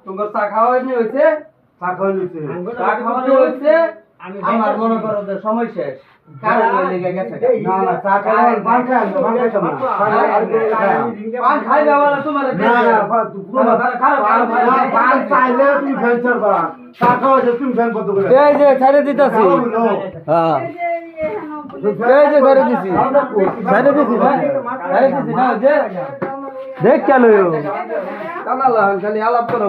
তোমার চা খাওয়ানি হয়েছে আমার মনে করো যে সময় শেষ ছেড়ে দিতেছি দেখ কেন খালি আলাপ করো